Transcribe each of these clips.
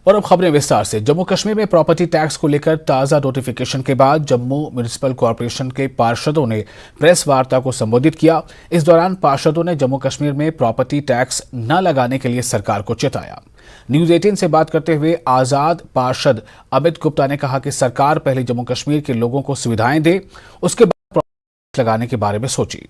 और अब खबरें विस्तार से। जम्मू कश्मीर में प्रॉपर्टी टैक्स को लेकर ताजा नोटिफिकेशन के बाद जम्मू म्युनिसिपल कॉरपोरेशन के पार्षदों ने प्रेस वार्ता को संबोधित किया। इस दौरान पार्षदों ने जम्मू कश्मीर में प्रॉपर्टी टैक्स न लगाने के लिए सरकार को चेताया। न्यूज 18 से बात करते हुए आजाद पार्षद अमित गुप्ता ने कहा कि सरकार पहले जम्मू कश्मीर के लोगों को सुविधाएं दे, उसके बाद प्रॉपर्टी टैक्स लगाने के बारे में सोचे।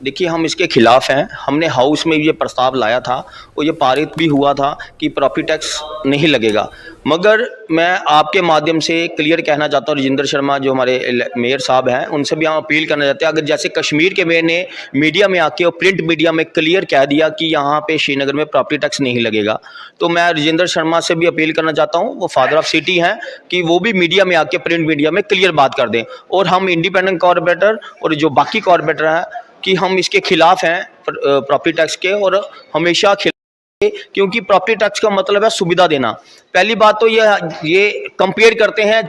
देखिए, हम इसके खिलाफ हैं। हमने हाउस में ये प्रस्ताव लाया था और ये पारित भी हुआ था कि प्रॉपर्टी टैक्स नहीं लगेगा। मगर मैं आपके माध्यम से क्लियर कहना चाहता हूँ, राजेंद्र शर्मा जो हमारे मेयर साहब हैं, उनसे भी हम अपील करना चाहते हैं। अगर जैसे कश्मीर के मेयर ने मीडिया में आके और प्रिंट मीडिया में क्लियर कह दिया कि यहाँ पे श्रीनगर में प्रॉपर्टी टैक्स नहीं लगेगा, तो मैं राजेंद्र शर्मा से भी अपील करना चाहता हूँ, वो फादर ऑफ सिटी हैं, कि वो भी मीडिया में आके प्रिंट मीडिया में क्लियर बात कर दें। और हम इंडिपेंडेंट कॉर्पोरेटर और जो बाकी कॉर्पोरेटर हैं कि हम इसके खिलाफ हैं प्रॉपर्टी टैक्स के, और हमेशा खिलाफ, क्योंकि प्रॉपर्टी टैक्स का मतलब है सुविधा देना। पहली बात तो ये कंपेयर करते हैं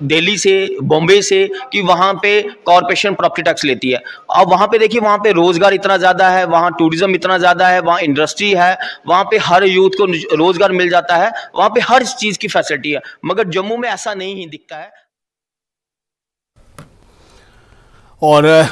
दिल्ली से, बॉम्बे से, कि वहाँ पे कॉर्पोरेशन प्रॉपर्टी टैक्स लेती है। अब वहाँ पे देखिए, वहाँ पे रोजगार इतना ज़्यादा है, वहाँ टूरिज्म इतना ज़्यादा है, वहाँ इंडस्ट्री है, वहाँ पे हर यूथ को रोजगार मिल जाता है, वहाँ पे हर चीज़ की फैसिलिटी है। मगर जम्मू में ऐसा नहीं ही दिखता है। और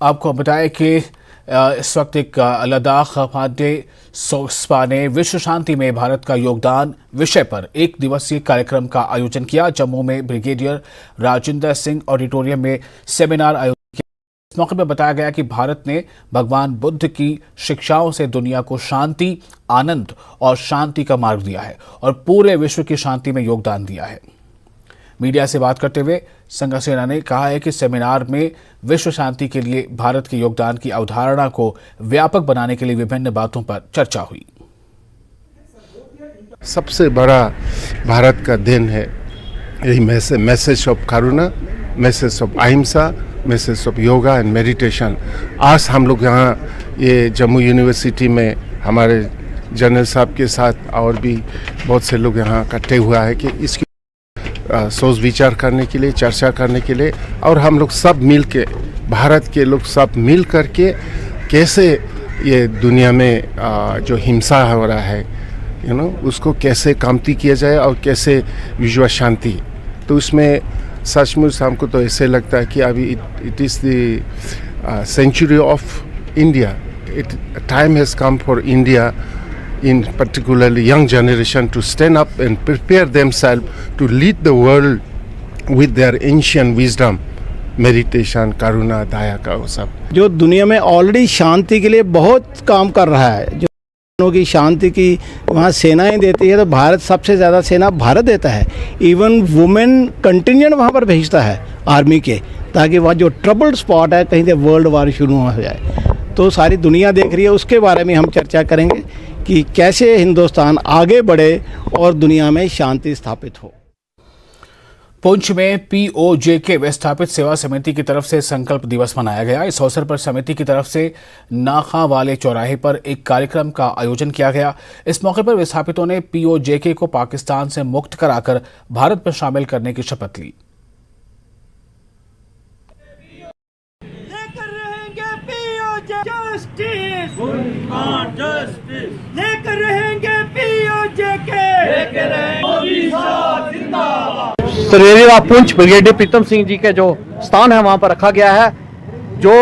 आपको बताएं कि इस वक्त एक लद्दाख खाद्य सोस्पा ने विश्व शांति में भारत का योगदान विषय पर एक दिवसीय कार्यक्रम का आयोजन किया। जम्मू में ब्रिगेडियर राजिंदर सिंह ऑडिटोरियम में सेमिनार आयोजित किया। इस मौके पर बताया गया कि भारत ने भगवान बुद्ध की शिक्षाओं से दुनिया को शांति, आनंद और शांति का मार्ग दिया है और पूरे विश्व की शांति में योगदान दिया है। मीडिया से बात करते हुए संघ सेना ने कहा है कि सेमिनार में विश्व शांति के लिए भारत के योगदान की अवधारणा को व्यापक बनाने के लिए विभिन्न बातों पर चर्चा हुई। सबसे बड़ा भारत का देन है यही मैसेज ऑफ करुणा, message of ahimsa, message of yoga and meditation. आज हम लोग यहाँ ये जम्मू यूनिवर्सिटी में हमारे जनरल साहब के साथ और भी बहुत से लोग यहाँ इकट्ठे हुआ है कि इसकी सोच विचार करने के लिए, चर्चा करने के लिए, और हम लोग सब मिल के, भारत के लोग सब मिल कर के कैसे ये दुनिया में जो हिंसा हो रहा है उसको कैसे कमती किया जाए और कैसे विश्व शांति। तो उसमें सचमुच हमको तो ऐसे लगता है कि अभी it is the century of India. Time has come for India, in particularly young generation, to stand up and prepare themselves to lead the world with their ancient wisdom, meditation, karuna, daya का वो सब जो दुनिया में already शांति के लिए बहुत काम कर रहा है, जो की शांति की वहाँ सेनाएं देती है, तो भारत सबसे ज़्यादा सेना भारत देता है। इवन वुमेन कंटिजेंट वहाँ पर भेजता है आर्मी के, ताकि वहाँ जो ट्रबल्ड स्पॉट है कहीं से वर्ल्ड वार शुरू हो जाए। तो सारी दुनिया देख रही है, उसके बारे में हम चर्चा करेंगे कि कैसे हिंदुस्तान आगे बढ़े और दुनिया में शांति स्थापित हो। पुंछ में POJK विस्थापित सेवा समिति की तरफ से संकल्प दिवस मनाया गया। इस अवसर पर समिति की तरफ से नाखा वाले चौराहे पर एक कार्यक्रम का आयोजन किया गया। इस मौके पर विस्थापितों ने POJK को पाकिस्तान से मुक्त कराकर भारत में शामिल करने की शपथ ली। लेकर रहेंगे POJK, तो रेरीवा पुंछ ब्रिगेडियर प्रीतम सिंह जी के जो स्थान है वहां पर रखा गया है। जो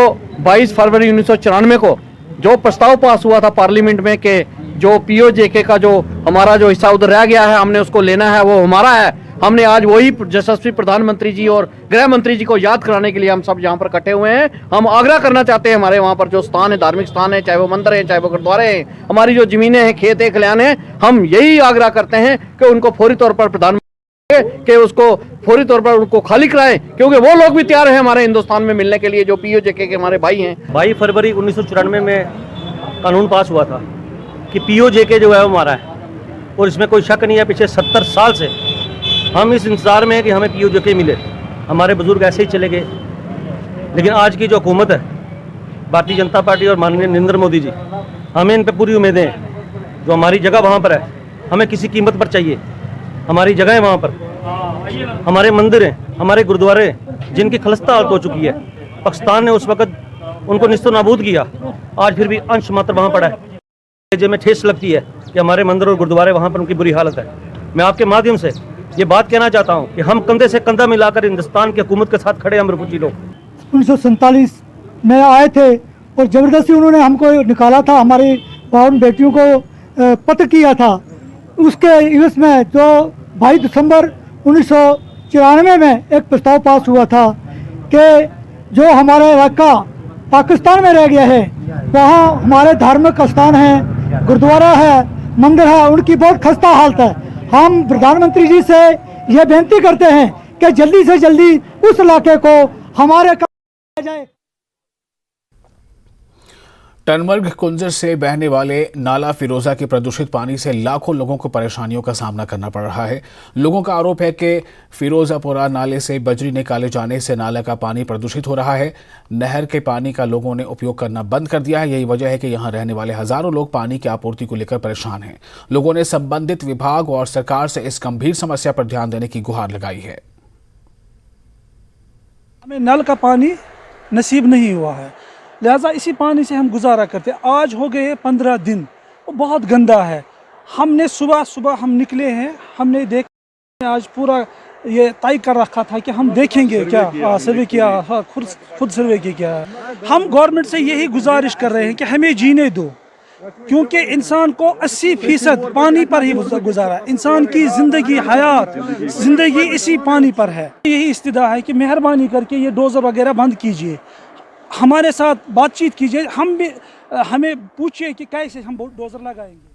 22 फरवरी 1994 को जो प्रस्ताव पास हुआ था पार्लियामेंट में कि जो POJK का जो हमारा जो हिस्सा उधर रह गया है, हमने उसको लेना है, वो हमारा है। हमने आज वही यशस्वी प्रधानमंत्री जी और गृह मंत्री जी को याद कराने के लिए हम सब यहाँ पर इकट्ठे हुए हैं। हम आग्रह करना चाहते हैं, हमारे वहाँ पर जो स्थान है, धार्मिक स्थान है, चाहे वो मंदिर है, चाहे वो गुरुद्वारे हैं, हमारी जो जमीनें हैं, खेत है, खलियान है, हम यही आग्रह करते हैं कि उनको फौरी तौर पर प्रधानमंत्री के उसको फौरी तौर पर उनको खाली कराएं, क्योंकि वो लोग भी तैयार हैं हमारे हिंदुस्तान में मिलने के लिए, जो POJK के हमारे भाई हैं। 22 फरवरी 1994 में कानून पास हुआ था कि POJK जो है वो हमारा है, और इसमें कोई शक नहीं है। पिछले 70 साल से हम इस इंतजार में है कि हमें POJK मिले। हमारे बुजुर्ग ऐसे ही चले गए, लेकिन आज की जो हुकूमत है, भारतीय जनता पार्टी और माननीय नरेंद्र मोदी जी, हमें इन पर पूरी उम्मीदें हैं। जो हमारी जगह वहाँ पर है, हमें किसी कीमत पर चाहिए। हमारी जगह है वहाँ पर, हमारे मंदिर हैं, हमारे गुरुद्वारे हैं, जिनकी खलस्ता हालत हो चुकी है। पाकिस्तान ने उस वक्त उनको निस्तो नाबूद किया, आज फिर भी अंश मात्र वहाँ पड़ा है। जे में ठेस लगती है कि हमारे मंदिर और गुरुद्वारे वहाँ पर उनकी बुरी हालत है। मैं आपके माध्यम से ये बात कहना चाहता हूँ कि हम कंधे से कंधा मिलाकर हिंदुस्तान की हुकूमत के साथ खड़े अमरपुची लोग। 1947 में आए थे और ज़बरदस्ती उन्होंने हमको निकाला था, हमारी बावन बेटियों को पत्र किया था। उसके इवज में जो 22 दिसंबर 1994 में एक प्रस्ताव पास हुआ था कि जो हमारा इलाका पाकिस्तान में रह गया है, वहाँ हमारे धार्मिक स्थान हैं, गुरुद्वारा है, मंदिर है, उनकी बहुत खस्ता हालत है। हम प्रधानमंत्री जी से यह बेनती करते हैं कि जल्दी से जल्दी उस इलाके को हमारे जाए। टनमर्ग कुंजर से बहने वाले नाला फिरोजा के प्रदूषित पानी से लाखों लोगों को परेशानियों का सामना करना पड़ रहा है। लोगों का आरोप है कि फिरोजापुरा नाले से बजरी निकाले जाने से नाले का पानी प्रदूषित हो रहा है। नहर के पानी का लोगों ने उपयोग करना बंद कर दिया है। यही वजह है कि यहां रहने वाले हजारों लोग पानी की आपूर्ति को लेकर परेशान हैं। लोगों ने संबंधित विभाग और सरकार से इस गंभीर समस्या पर ध्यान देने की गुहार लगाई है। हमें नल का पानी नसीब नहीं हुआ है, लिहाजा इसी पानी से हम गुजारा करते। आज हो गए 15 दिन, वो बहुत गंदा है। हमने सुबह हम निकले हैं, हमने देखा आज पूरा ये तय कर रखा था कि हम देखेंगे क्या सर्वे किया, खुद सर्वे किया। हम गवर्नमेंट से यही गुजारिश कर रहे हैं कि हमें जीने दो, क्योंकि इंसान को 80% पानी पर ही गुजारा। इंसान की ज़िंदगी, हयात, ज़िंदगी इसी पानी पर है। यही इस्तिदा है कि मेहरबानी करके ये डोज़र वगैरह बंद कीजिए, हमारे साथ बातचीत कीजिए, हमें पूछिए कि कैसे हम डोज़र लगाएंगे।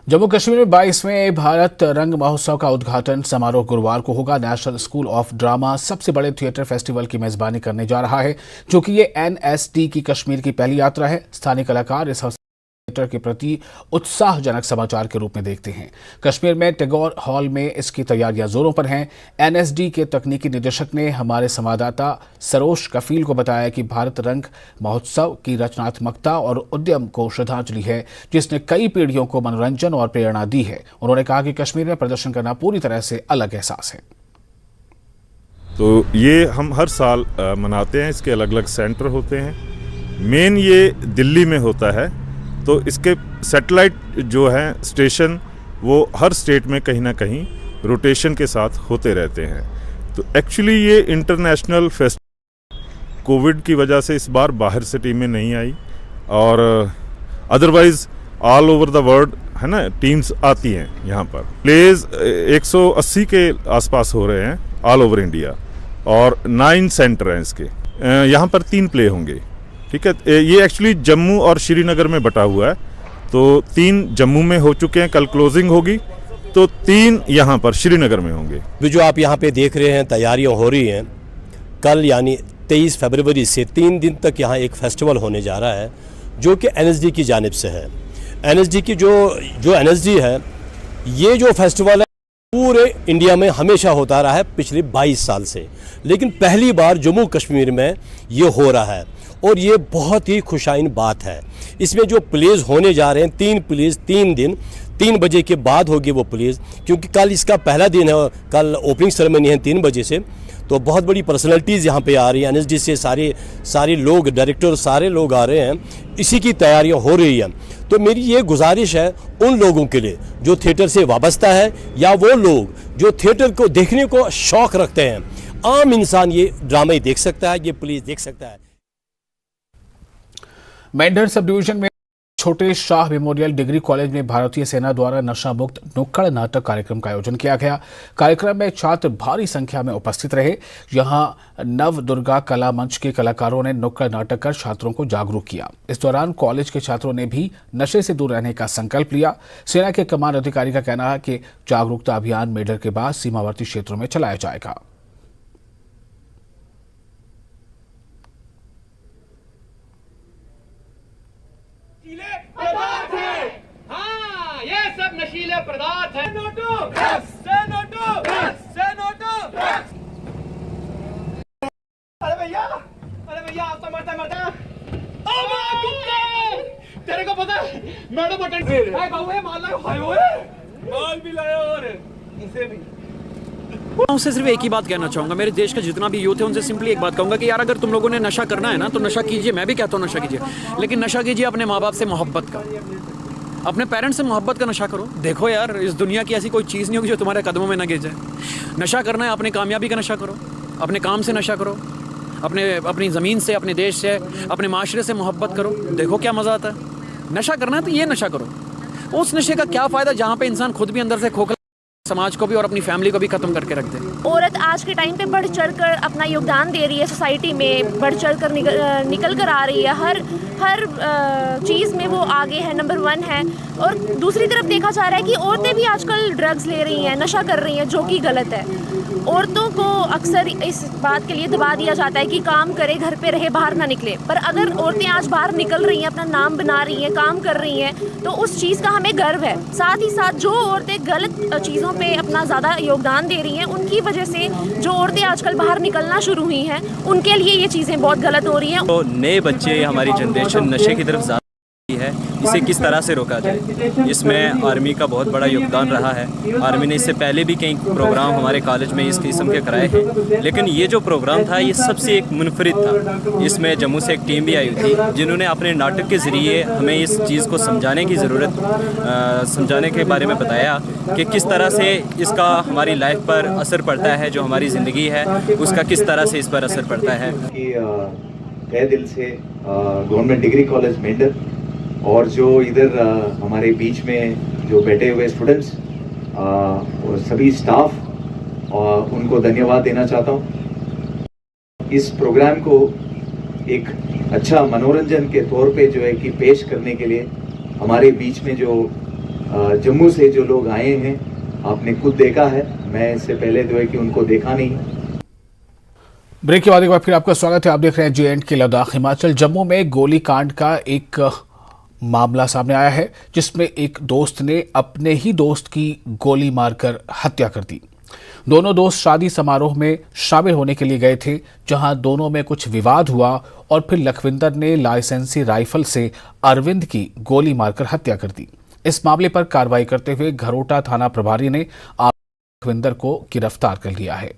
जम्मू कश्मीर में 22वें भारत रंग महोत्सव का उद्घाटन समारोह गुरुवार को होगा। नेशनल स्कूल ऑफ ड्रामा सबसे बड़े थिएटर फेस्टिवल की मेजबानी करने जा रहा है, जो कि ये NSD की कश्मीर की पहली यात्रा है। स्थानीय कलाकार इस अवसर थिएटर के प्रति उत्साहजनक समाचार के रूप में देखते हैं। कश्मीर में टैगोर हॉल में इसकी तैयारियां जोरों पर हैं। NSD के तकनीकी निदेशक ने हमारे संवाददाता सरोज कफील को बताया कि भारत रंग महोत्सव की रचनात्मकता और उद्यम को श्रद्धांजलि है, जिसने कई पीढ़ियों को मनोरंजन और प्रेरणा दी है। उन्होंने कहा कि कश्मीर में प्रदर्शन करना पूरी तरह से अलग एहसास है। तो ये हम हर साल मनाते हैं। इसके अलग अलग सेंटर होते हैं। मेन ये दिल्ली में होता है, तो इसके सैटेलाइट जो हैं स्टेशन वो हर स्टेट में कहीं ना कहीं रोटेशन के साथ होते रहते हैं। तो एक्चुअली ये इंटरनेशनल फेस्टिवल कोविड की वजह से इस बार बाहर से टीमें नहीं आई, और otherwise all over the world है ना टीम्स आती हैं यहाँ पर। प्लेज 180 के आसपास हो रहे हैं ऑल ओवर इंडिया, और 9 सेंटर हैं इसके। यहाँ पर 3 प्ले होंगे, ठीक है। ये एक्चुअली जम्मू और श्रीनगर में बटा हुआ है, तो 3 जम्मू में हो चुके हैं, कल क्लोजिंग होगी, तो 3 यहाँ पर श्रीनगर में होंगे। जो आप यहाँ पे देख रहे हैं तैयारियाँ हो रही हैं, कल यानी 23 फरवरी से 3 दिन तक यहाँ एक फेस्टिवल होने जा रहा है, जो कि NSD की जानिब से है। NSD की जो NSD है, ये जो फेस्टिवल है पूरे इंडिया में हमेशा होता रहा है पिछले 22 साल से, लेकिन पहली बार जम्मू कश्मीर में ये हो रहा है, और ये बहुत ही खुशाइन बात है। इसमें जो प्लेज होने जा रहे हैं, 3 प्लेज 3 दिन, 3 बजे के बाद होगी वो प्लेज, क्योंकि कल इसका पहला दिन है, कल ओपनिंग सेरेमनी है 3 बजे से। तो बहुत बड़ी पर्सनैलिटीज़ यहाँ पे आ रही हैं, NSD से सारे लोग, डायरेक्टर सारे लोग आ रहे हैं, इसी की तैयारियाँ हो रही हैं। तो मेरी ये गुजारिश है उन लोगों के लिए जो थिएटर से वाबस्ता है, या वो लोग जो थिएटर को देखने को शौक़ रखते हैं। आम इंसान ये ड्रामे देख सकता है, ये प्लेज देख सकता है। मेंढर सब डिवीजन में छोटे शाह मेमोरियल डिग्री कॉलेज में भारतीय सेना द्वारा नशा मुक्त नुक्कड़ नाटक कार्यक्रम का आयोजन किया गया। कार्यक्रम में छात्र भारी संख्या में उपस्थित रहे। यहां नव दुर्गा कला मंच के कलाकारों ने नुक्कड़ नाटक कर छात्रों को जागरूक किया। इस दौरान कॉलेज के छात्रों ने भी नशे से दूर रहने का संकल्प लिया। सेना के कमान अधिकारी का कहना है कि जागरूकता अभियान मेडर के बाद सीमावर्ती क्षेत्रों में चलाया जाएगा। नशीले पदार्थ है। अरे भैया आप तो मरते तेरे को पता है मैडम माल भी लाया और इसे भी। उनसे सिर्फ एक ही बात कहना चाहूँगा, मेरे देश का जितना भी यूथ है उनसे सिंपली एक बात कहूँगा कि यार अगर तुम लोगों ने नशा करना है ना तो नशा कीजिए, मैं भी कहता हूँ नशा कीजिए, लेकिन नशा कीजिए अपने माँ बाप से मोहब्बत का। अपने पेरेंट्स से मोहब्बत का नशा करो। देखो यार, इस दुनिया की ऐसी कोई चीज़ नहीं होगी जो तुम्हारे कदमों में ना गिर जाए। नशा करना है, अपनी कामयाबी का नशा करो, अपने काम से नशा करो, अपनी ज़मीन से, अपने देश से, अपने माशरे से मोहब्बत करो। देखो क्या मज़ा आता है। नशा करना है तो ये नशा करो। उस नशे का क्या फ़ायदा जहाँ पे इंसान खुद भी अंदर से खोखला, समाज को भी और अपनी फैमिली को भी ख़त्म करके रख दे। औरत आज के टाइम पे बढ़ चढ़ कर अपना योगदान दे रही है सोसाइटी में, बढ़ चढ़ कर निकल कर आ रही है। हर चीज़ में वो आगे है, नंबर 1 है। और दूसरी तरफ देखा जा रहा है कि औरतें भी आजकल ड्रग्स ले रही हैं, नशा कर रही हैं, जो कि गलत है। औरतों को अक्सर इस बात के लिए दबा दिया जाता है कि काम करे, घर पे रहे, बाहर ना निकले। पर अगर औरतें आज बाहर निकल रही हैं, अपना नाम बना रही हैं, काम कर रही हैं, तो उस चीज़ का हमें गर्व है। साथ ही साथ जो औरतें गलत चीज़ों पे अपना ज़्यादा योगदान दे रही हैं, उनकी वजह से जो औरतें आजकल बाहर निकलना शुरू हुई हैं, उनके लिए ये चीज़ें बहुत गलत हो रही हैं। तो नए बच्चे, हमारी जनरेशन नशे की तरफ ज़्यादा है, इसे किस तरह से रोका जाए, इसमें आर्मी का बहुत बड़ा योगदान रहा है। आर्मी ने इससे पहले भी कई प्रोग्राम हमारे कॉलेज में इस किस्म के कराए हैं, लेकिन ये जो प्रोग्राम था ये सबसे एक मुनफरिद था। इसमें जम्मू से एक टीम भी आई थी जिन्होंने अपने नाटक के ज़रिए हमें इस चीज़ को समझाने की ज़रूरत, समझाने के बारे में बताया कि किस तरह से इसका हमारी लाइफ पर असर पड़ता है, जो हमारी ज़िंदगी है उसका किस तरह से इस पर असर पड़ता है। तहे दिल से गवर्नमेंट डिग्री कॉलेज मेंढर और जो इधर हमारे बीच में जो बैठे हुए स्टूडेंट्स और सभी स्टाफ उनको धन्यवाद देना चाहता हूँ। इस प्रोग्राम को एक अच्छा मनोरंजन के तौर पे जो है कि पेश करने के लिए हमारे बीच में जो जम्मू से जो लोग आए हैं, आपने खुद देखा है, मैं इससे पहले जो है कि उनको देखा नहीं। ब्रेक के बाद एक बार फिर आपका स्वागत है। आप देख रहे हैं J&K लद्दाख हिमाचल। जम्मू में गोलीकांड का एक मामला सामने आया है जिसमें एक दोस्त ने अपने ही दोस्त की गोली मारकर हत्या कर दी। दोनों दोस्त शादी समारोह में शामिल होने के लिए गए थे, जहां दोनों में कुछ विवाद हुआ और फिर लखविंदर ने लाइसेंसी राइफल से अरविंद की गोली मारकर हत्या कर दी। इस मामले पर कार्रवाई करते हुए घरोटा थाना प्रभारी ने लखविंदर को गिरफ्तार कर लिया है।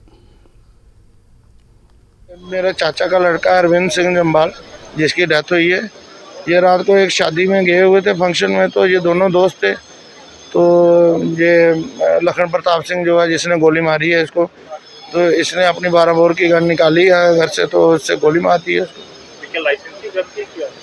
मेरा चाचा का लड़का अरविंद सिंह जम्बाल, जिसकी डेथ हुई है, ये रात को एक शादी में गए हुए थे फंक्शन में। तो ये दोनों दोस्त थे। तो ये लखन प्रताप सिंह जो है जिसने गोली मारी है इसको, तो इसने अपनी 12 बोर की गन निकाली है घर से, तो उससे गोली मार दी है।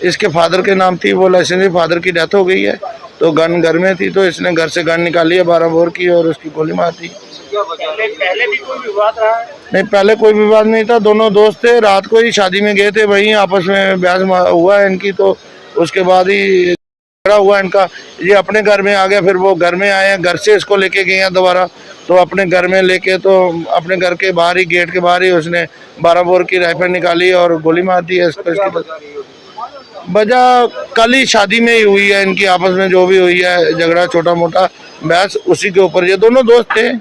इसके फादर के नाम थी, वो लाइसेंसी, फादर की डेथ हो गई है, तो गन घर में थी, तो इसने घर से गन निकाली है 12 बोर की और उसकी गोली मार दी। पहले भी कोई विवाद रहा है? नहीं, पहले कोई विवाद नहीं था। दोनों दोस्त थे, रात को ही शादी में गए थे, वहीं आपस में बहस हुआ है इनकी, तो उसके बाद ही झगड़ा हुआ इनका। ये अपने घर में आ गया, फिर वो घर में आए, घर से इसको लेके गए हैं दोबारा, तो अपने घर में लेके, तो अपने घर के बाहर ही, गेट के बाहर ही उसने 12 बोर की राइफल निकाली और गोली मार दी है इसको। वजह कल ही शादी में ही हुई है इनकी, आपस में जो भी हुई है झगड़ा, छोटा मोटा बहस, उसी के ऊपर। ये दोनों दोस्त थे,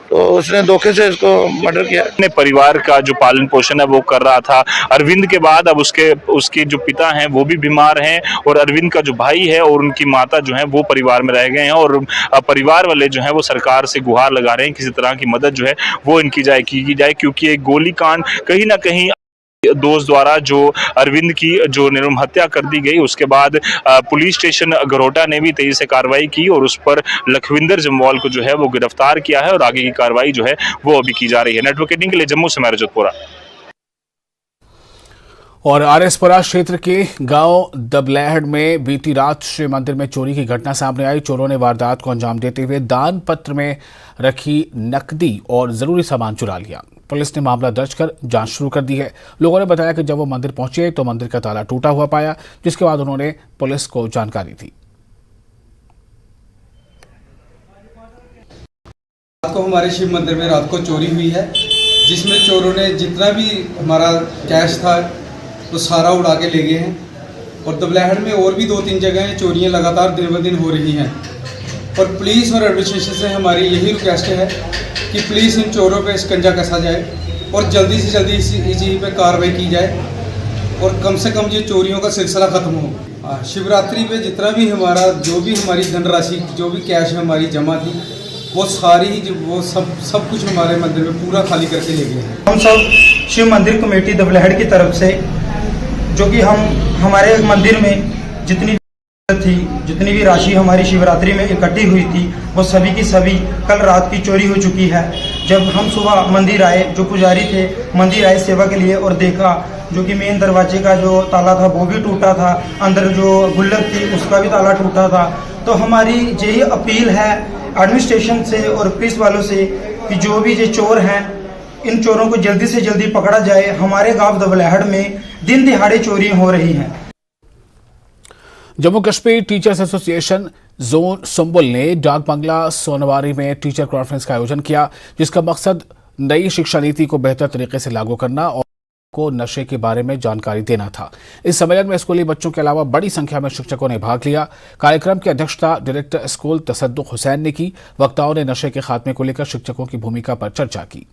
तो उसने धोखे से इसको मर्डर किया। अपने परिवार का जो पालन पोषण है वो कर रहा था। अरविंद के बाद अब उसके जो पिता हैं वो भी बीमार हैं, और अरविंद का जो भाई है और उनकी माता जो है वो परिवार में रह गए हैं, और परिवार वाले जो हैं वो सरकार से गुहार लगा रहे हैं किसी तरह की मदद जो है वो इनकी की जाए, क्योंकि एक गोलीकांड कहीं ना कहीं दोस्त द्वारा जो अरविंद की जो निर्मम हत्या कर दी गई, उसके बाद पुलिस स्टेशन घरोटा ने भी तेजी से कार्रवाई की और उस पर लखविंदर जम्वाल को जो है वो गिरफ्तार किया है, और आगे की कार्रवाई जो है वो अभी की जा रही है। नेटवर्क एटीन के लिए जम्मू से मैं रजतपुरा। और आरएसपुरा क्षेत्र के गांव दबलैहड़ में बीती रात श्री मंदिर में चोरी की घटना सामने आई। चोरों ने वारदात को अंजाम देते हुए दान पत्र में रखी नकदी और जरूरी सामान चुरा लिया। पुलिस ने मामला दर्ज कर जांच शुरू कर दी है। लोगों ने बताया कि जब वो मंदिर पहुंचे तो मंदिर का ताला टूटा हुआ पाया, जिसके बाद उन्होंने पुलिस को जानकारी दी। रात को हमारे शिव मंदिर में रात को चोरी हुई है, जिसमें चोरों ने जितना भी हमारा कैश था वो सारा उड़ा के ले गए हैं। और दबलैहड़ में और भी 2-3 जगह चोरियां लगातार दिन ब दिन हो रही हैं, और पुलिस और एडमिनिस्ट्रेशन से हमारी यही रिक्वेस्ट है कि पुलिस इन चोरों पे शिकंजा कसा जाए और जल्दी से जल्दी इस चीज़ पे कार्रवाई की जाए, और कम से कम ये चोरियों का सिलसिला ख़त्म हो। शिवरात्रि पे जितना भी हमारा जो भी हमारी धनराशि, जो भी कैश हमारी जमा थी, वो सारी वो सब कुछ हमारे मंदिर में पूरा खाली करके ले गए हैं। हम सब शिव मंदिर कमेटी दबलैहड़ की तरफ से, जो कि हम हमारे मंदिर में जितनी थी, जितनी भी राशि हमारी शिवरात्रि में इकट्ठी हुई थी वो सभी की सभी कल रात की चोरी हो चुकी है। जब हम सुबह मंदिर आए, जो पुजारी थे मंदिर आए सेवा के लिए और देखा जो कि मेन दरवाजे का जो ताला था वो भी टूटा था, अंदर जो गुल्लक थी उसका भी ताला टूटा था। तो हमारी यही अपील है एडमिनिस्ट्रेशन से और पुलिस वालों से कि जो भी ये चोर हैं इन चोरों को जल्दी से जल्दी पकड़ा जाए। हमारे गांव दबलहड़ में दिन दिहाड़े चोरियां हो रही हैं। Jammu Kashmir teachers association zone Sumbul ने डाक बंगला सोनवारी में टीचर कॉन्फ्रेंस का आयोजन किया, जिसका मकसद नई शिक्षा नीति को बेहतर तरीके से लागू करना और को नशे के बारे में जानकारी देना था। इस सम्मेलन में स्कूली बच्चों के अलावा बड़ी संख्या में शिक्षकों ने भाग लिया। कार्यक्रम की अध्यक्षता डायरेक्टर स्कूल तसद्दुक हुसैन ने की। वक्ताओं ने नशे के खात्मे को लेकर शिक्षकों की भूमिका पर चर्चा की।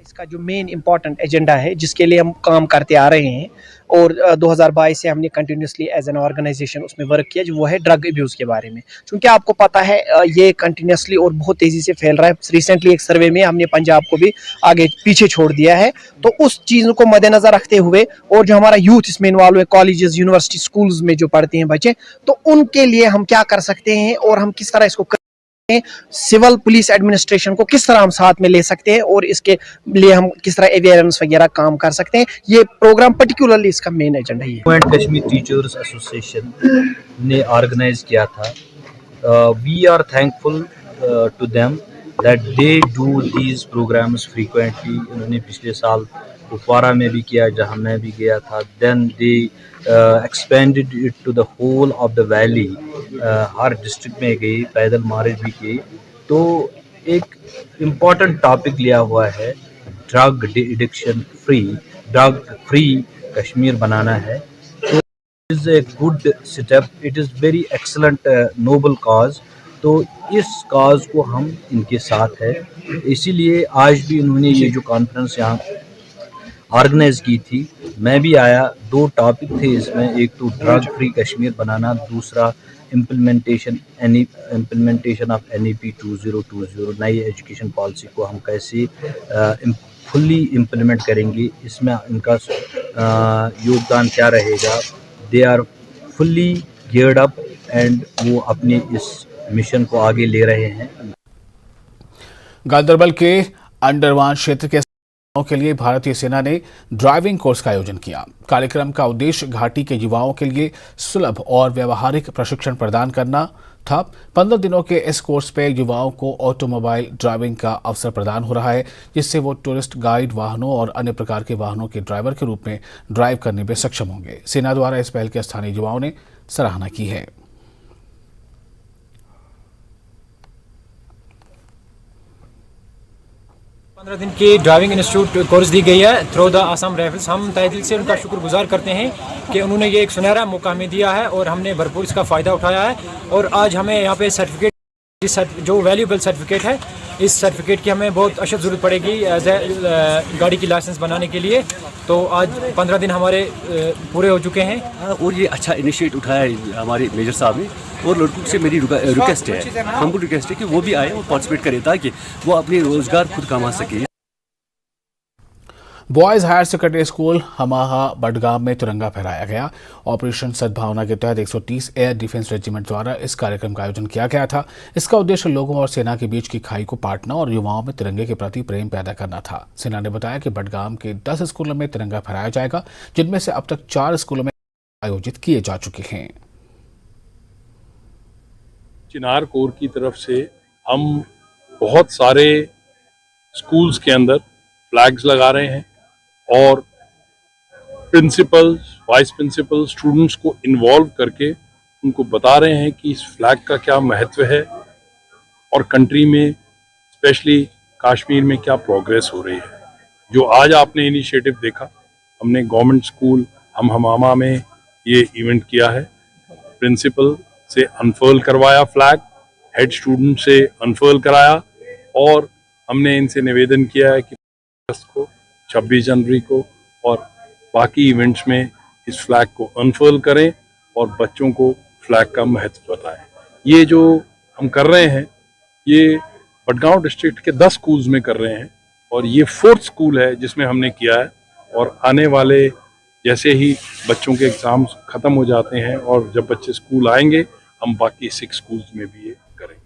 इसका जो मेन इम्पॉर्टेंट एजेंडा है जिसके लिए हम काम करते आ रहे हैं और 2022 से हमने कंटिन्यूसली एज एन ऑर्गेनाइजेशन उसमें वर्क किया, जो वो है ड्रग अब्यूज़ के बारे में। क्योंकि आपको पता है ये कंटिन्यूसली और बहुत तेज़ी से फैल रहा है। रिसेंटली एक सर्वे में हमने पंजाब को भी आगे पीछे छोड़ दिया है। तो उस चीज़ को मद्देनज़र रखते हुए और जो हमारा यूथ इसमें इन्वॉल्व है, कॉलेजेस यूनिवर्सिटी स्कूल्स में जो पढ़ते हैं बच्चे, तो उनके लिए हम क्या कर सकते हैं और हम किस तरह इसको सिविल पुलिस एडमिनिस्ट्रेशन को किस तरह हम साथ में ले सकते हैं और इसके लिए हम किस तरह अवेयरनेस वगैरह काम कर सकते हैं। ये प्रोग्राम पर्टिकुलरली इसका मेन एजेंडा ही है। Jammu and Kashmir teachers association ने ऑर्गेनाइज किया था। We are thankful to them that they do these programs frequently. उन्होंने पिछले साल कुपवारा में भी किया जहाँ मैं भी गया था। Then they expanded it to the whole of the valley. हर डिस्ट्रिक्ट में गई, पैदल मार्च भी की। तो एक इम्पॉर्टेंट टॉपिक लिया हुआ है drug addiction free, drug free Kashmir बनाना है। तो it is a good step, it is very excellent noble cause. तो इस काज को हम इनके साथ है, इसीलिए आज भी उन्होंने ये जो कॉन्फ्रेंस यहाँ ऑर्गेनाइज की थी, मैं भी आया। 2 टॉपिक थे इसमें, एक तो ड्रग फ्री कश्मीर बनाना, दूसरा इम्प्लीमेंटेशन ऑफ NEP 2020 नई एजुकेशन पॉलिसी को हम कैसे फुल्ली इम्प्लीमेंट करेंगे, इसमें इनका योगदान क्या रहेगा। They are fully geared up and वो अपने इस मिशन को आगे ले रहे हैं। गांदरबल के अंडरवान क्षेत्र के के लिए भारतीय सेना ने ड्राइविंग कोर्स का आयोजन किया। कार्यक्रम का उद्देश्य घाटी के युवाओं के लिए सुलभ और व्यवहारिक प्रशिक्षण प्रदान करना था। 15 दिनों के इस कोर्स पे युवाओं को ऑटोमोबाइल ड्राइविंग का अवसर प्रदान हो रहा है, जिससे वो टूरिस्ट गाइड वाहनों और अन्य प्रकार के वाहनों के ड्राइवर के रूप में ड्राइव करने में सक्षम होंगे। सेना द्वारा इस पहल के स्थानीय युवाओं ने सराहना की है। 15 दिन की ड्राइविंग इंस्टीट्यूट कोर्स दी गई है थ्रू द आसाम राइफल्स। हम तहे दिल से उनका शुक्रगुजार करते हैं कि उन्होंने ये एक सुनहरा मौका हमें दिया है और हमने भरपूर इसका फ़ायदा उठाया है। और आज हमें यहाँ पे सर्टिफिकेट, जो वैल्यूबल सर्टिफिकेट है, इस सर्टिफिकेट की हमें बहुत अशद ज़रूरत पड़ेगी एज ए गाड़ी की लाइसेंस बनाने के लिए। तो आज 15 दिन हमारे पूरे हो चुके हैं और ये अच्छा इनिशिएटिव उठाया है हमारे मेजर साहब ने। और लड़कों से मेरी रिक्वेस्ट है, हमको रिक्वेस्ट है कि वो भी आए और पार्टिसिपेट करें ताकि वो अपनी रोज़गार खुद कमा सके। Boys higher secondary school Humhama Budgam में तिरंगा फहराया गया। ऑपरेशन सद्भावना के तहत 130 एयर डिफेंस रेजिमेंट द्वारा इस कार्यक्रम का आयोजन किया गया था। इसका उद्देश्य लोगों और सेना के बीच की खाई को पाटना और युवाओं में तिरंगे के प्रति प्रेम पैदा करना था। सेना ने बताया कि बडगाम के 10 स्कूलों में तिरंगा फहराया जाएगा, जिनमें से अब तक 4 स्कूलों में आयोजित किए जा चुके हैं। चिनार कोर की तरफ से हम बहुत सारे स्कूल्स के अंदर फ्लैग्स लगा रहे हैं और प्रिंसिपल्स, वाइस प्रिंसिपल, स्टूडेंट्स को इन्वॉल्व करके उनको बता रहे हैं कि इस फ्लैग का क्या महत्व है और कंट्री में स्पेशली कश्मीर में क्या प्रोग्रेस हो रही है। जो आज आपने इनिशिएटिव देखा, हमने गवर्नमेंट स्कूल हमामा में ये इवेंट किया है। प्रिंसिपल से अनफर्ल करवाया फ्लैग, हेड स्टूडेंट से अनफर्ल कराया और हमने इनसे निवेदन किया है कि 26 जनवरी को और बाकी इवेंट्स में इस फ्लैग को अनफर्ल करें और बच्चों को फ्लैग का महत्व बताएं। ये जो हम कर रहे हैं ये बडगांव डिस्ट्रिक्ट के 10 स्कूल्स में कर रहे हैं और ये 4th स्कूल है जिसमें हमने किया है। और आने वाले जैसे ही बच्चों के एग्ज़ाम्स ख़त्म हो जाते हैं और जब बच्चे स्कूल आएंगे, हम बाकी 6 स्कूल्स में भी ये करेंगे।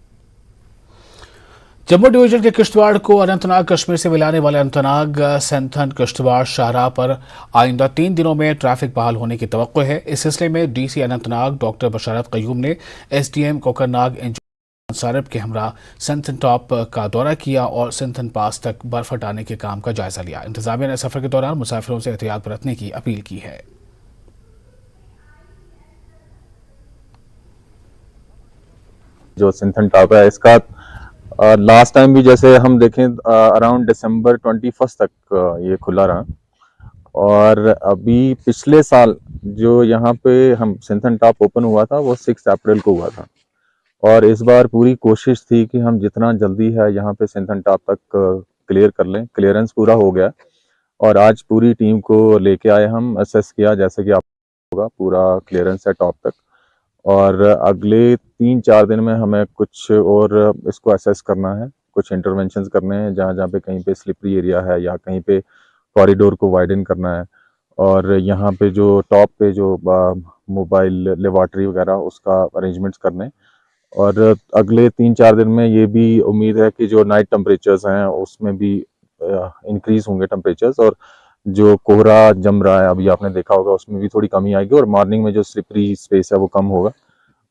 जम्मू डिवीजन के किश्तवाड़ को अनंतनाग कश्मीर से मिलाने वाले अनंतनाग सेंथन किश्तवाड़ शाहराह पर आइंदा 3 दिनों में ट्रैफिक बहाल होने की तवक्को है। इस सिलसिले में डीसी अनंतनाग डॉक्टर बशारत कयूम ने एसडीएम कोकरनाग इंजीनियर सारिब के हमरा सेंथन टॉप का दौरा किया और सेंथन पास तक बर्फ हटाने के काम का जायजा लिया। इंतजामिया ने सफर के दौरान मुसाफिरों से एहतियात बरतने की अपील की है। जो सेंथन टॉप है इसका लास्ट टाइम भी जैसे हम देखें अराउंड दिसंबर 21 तक ये खुला रहा, और अभी पिछले साल जो यहाँ पे हम सेंथन टॉप ओपन हुआ था वो 6 अप्रैल को हुआ था, और इस बार पूरी कोशिश थी कि हम जितना जल्दी है यहाँ पे सेंथन टॉप तक क्लियर कर लें। क्लियरेंस पूरा हो गया और आज पूरी टीम को लेके आए, हम असेस किया जैसे कि आप होगा पूरा क्लियरेंस है टॉप तक, और अगले 3-4 दिन में हमें कुछ और इसको असेस करना है, कुछ इंटरवेंशंस करने हैं जहाँ जहाँ पे कहीं पे स्लिपरी एरिया है या कहीं पे कॉरिडोर को वाइडन करना है, और यहाँ पे जो टॉप पे जो मोबाइल लेबॉर्ट्री वगैरह उसका अरेंजमेंट्स करने। और अगले 3-4 दिन में ये भी उम्मीद है कि जो नाइट टेम्परेचर्स हैं उसमें भी इंक्रीज होंगे टेम्परेचर्स, और जो कोहरा जम रहा है अभी आपने देखा होगा उसमें भी थोड़ी कमी आएगी, और मॉर्निंग में जो स्लिपरी स्पेस है वो कम होगा,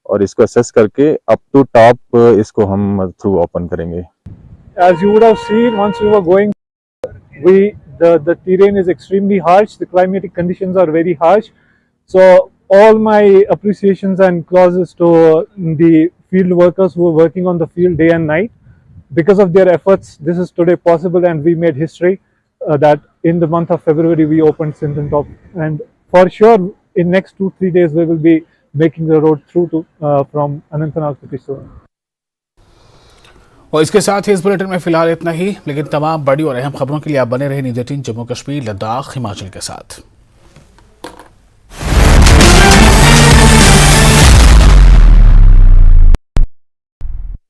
और इसको असेस करके अप टू टॉप इसको हम थ्रू ओपन करेंगे। As you would have seen, once we were going, the terrain is extremely harsh. The climatic conditions are very harsh. So all my appreciations and clauses to the field workers who are working on the field day and night. Because of their efforts, this is today possible, and we made history that in the month of February we opened Sinton Top, and for sure in next 2-3 days we will be making the road through to from Anantnag to Kishtwar. और इसके साथ ही इस bulletin में फिलहाल इतना ही, लेकिन तमाम बड़ी और अहम खबरों के लिए आप बने रहे न्यूज़ 18 जम्मू कश्मीर, लद्दाख, हिमाचल के साथ।